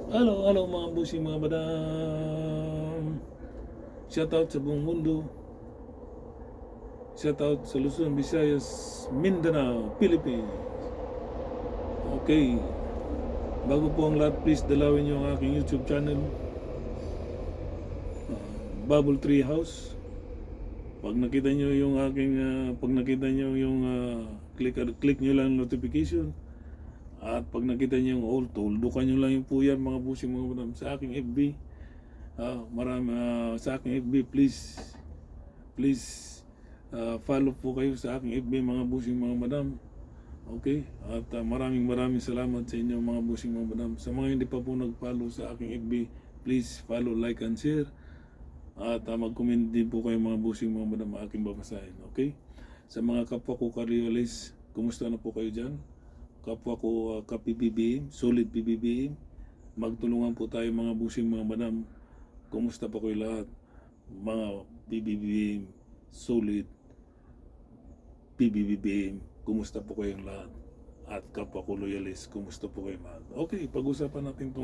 Hello mga busing mga madam. Shoutout sa buong mundo. Shoutout sa Luzon, Visayas, Mindanao, Philippines. Okay. Bago po ang lahat, please dalawin niyo ang aking YouTube channel, Bubble Tree House. Pag nakita niyo yung aking, pag nakita niyo yung click niyo lang notification. At pag nakita niyo yung all, tuldukan niyo lang yung po yan mga busing mga madam sa aking FB. Sa aking FB, please follow po kayo sa aking FB mga busing mga madam. Okay? At maraming salamat sa inyo mga busing mga madam. Sa mga hindi pa po nag-follow sa aking FB, please follow, like, and share. At mag-comment din po kayo mga busing mga madam, aking babasahin. Okay? Sa mga kapwa ko Kariolis, kumusta na po kayo dyan? Kapwa ko ka-PBBM, solid PBBM. Magtulungan po tayo mga busing mga madam. Kumusta po kayo lahat? Mga PBBM, solid PBBM, kumusta po kayong lahat? At kapwa ko loyalist, kumusta po kayong lahat? Okay, pag-usapan natin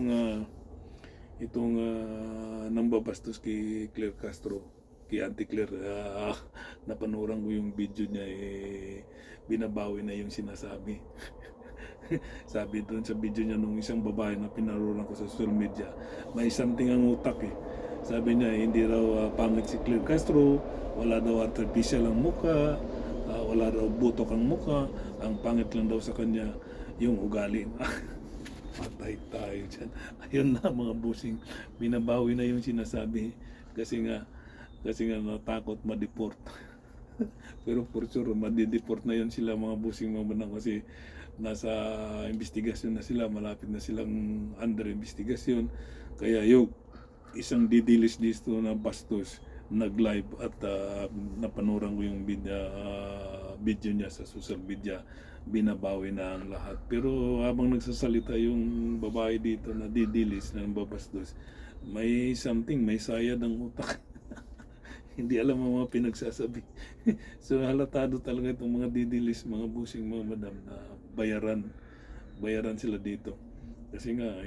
itong nambabastos kay Claire Castro, kay Auntie Claire. Napanuran ko yung video niya, binabawi na yung sinasabi. Sabi doon sa video niya nung isang babae na pinaruran ko sa social media, may something ang utak eh. Sabi niya hindi raw pangit si Claire Castro, wala daw artificial ang mukha, wala daw butok ang mukha, ang pangit lang daw sa kanya yung ugali. Patay tayo dyan. Ayun na mga busing, binabawi na yung sinasabi kasi nga natakot ma-deport. Pero for sure madi-deport na yun sila mga busing mga banang kasi nasa investigasyon na sila, malapit na silang under investigasyon. Kaya yung isang didilis dito na bastos nag-live at napanuran ko yung video niya sa social media, binabawi na ang lahat. Pero habang nagsasalita yung babae dito na didilis na babastos, may something, may sayad ang utak. Hindi alam ang mga pinagsasabi. So halatado talaga itong mga didilis, mga busing mga madam na bayaran sila dito. Kasi nga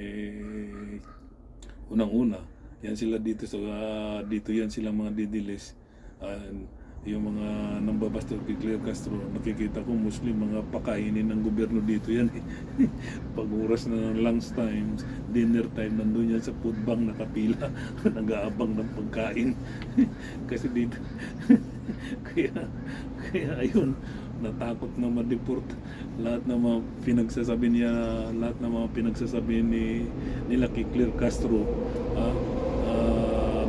unang-una, yan sila dito sa dito yan sila mga didilis. Yung mga nambabasta kay Claire Castro, nakikita ko Muslim, mga pakainin ng gobyerno dito yan. Pag oras na ng lunch time, dinner time, nandun yan sa food bank nakapila, nag-aabang ng pagkain. Kasi dito, kaya ayun, natakot na ma-deport lahat ng mga pinagsasabi niya, lahat ng mga pinagsasabi nila kay Claire Castro,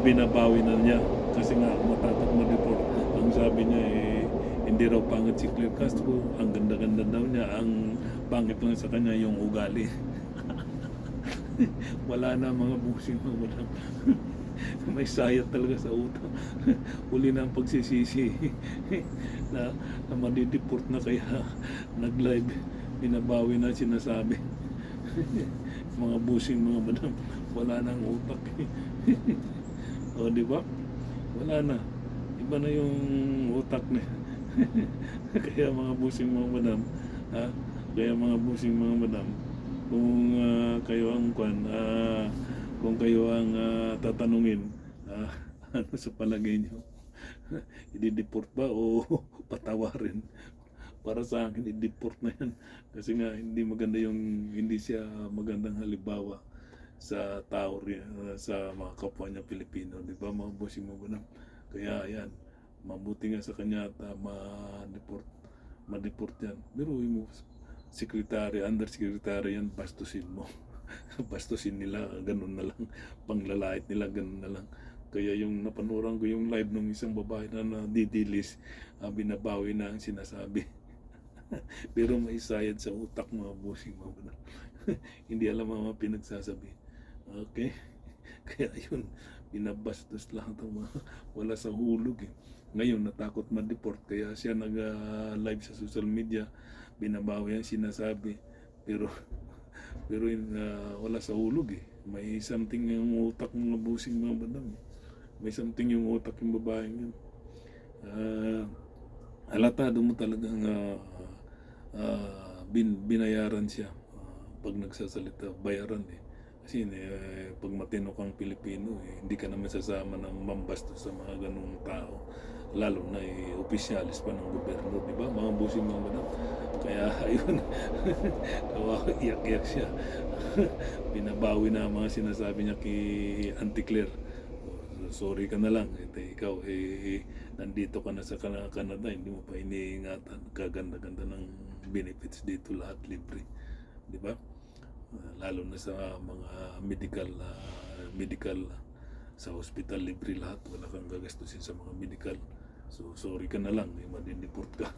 binabawi na niya kasi nga matakot ma-deport. Ang sabi niya hindi raw pangit si Claire Castro, ang ganda-ganda daw niya, ang pangit lang sa kanya yung ugali. Wala na mga busing mo, wala. May sayat talaga sa utang. Uli na ang pagsisisi na madideport na, kaya nag-live, binabawi na sinasabi. Mga busing mga madam, wala nang utak. O di ba? Wala na. Iba na yung utak niya. Kaya mga busing mga madam, kaya mga busing mga madam, kung kayo ang kung kayo ang tatanungin, ano sa palagay niyo? I-deport ba o patawarin? Para sa akin, i-deport na yan. Kasi nga, hindi siya magandang halimbawa sa tao, sa mga kapwa niya Pilipino. Di ba mga bossing mo ba na? Kaya yan, mabuti nga sa kanya at ma-deport yan. Biruin mo, undersecretary yan, bastusin mo. Bastusin nila, ganun na lang. Panglalait nila, ganun na lang. Kaya yung napanuran ko yung live ng isang babae na didilis, binabawi na ang sinasabi. Pero may sayad sa utak mga busing mga hindi alam ang mga pinagsasabi. Okay? Kaya yun, binabastos lang itong mga wala sa hulog eh. Ngayon natakot ma-deport kaya siya nag-live sa social media, binabawi ang sinasabi. Pero wala sa hulog eh. May something yung utak ng busing mga badam eh. May something yung utak yung babaeng yun. Halatado mo talagang binayaran siya. Pag nagsasalita, bayaran eh. Kasi pag matino kang Pilipino, hindi ka naman sasama ng mambastos sa mga ganung tao. Lalo na opisyalis pa ng gobyerno, di ba? Mga busing mga madam. Kaya ayun, kawawa, iyak-iyak siya. Binabawi na ang mga sinasabi niya kay Auntie Claire. Sorry ka na lang. Ikaw, nandito ka na sa Canada, hindi mo pa iniingatan. Kaganda-ganda ng benefits dito, lahat libre. Di ba? Lalo na sa mga medical sa hospital, libre lahat, wala kang gagastusin sa mga medical. So sorry ka na lang, madideport ka.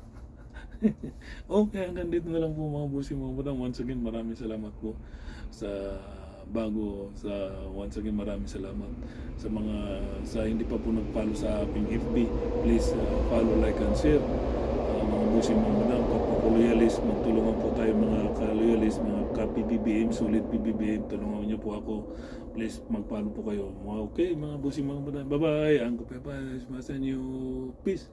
Okay, hanggang dito na lang po mga bossy mga madam. Once again, maraming salamat po sa once again maraming salamat sa mga hindi pa po nag-follow sa aking FB. Please follow, like and share. Mga bossy mga madam, kapwa ko loyalist, magtulungan po tayo mga ka-loyalist, mga ka-PBBM, sulit PBBM, tulungan niyo po ako. Please mag-follow po kayo. Okay, mga bossy mga madam. Bye-bye. Ang kapayapaan, masan you. Peace.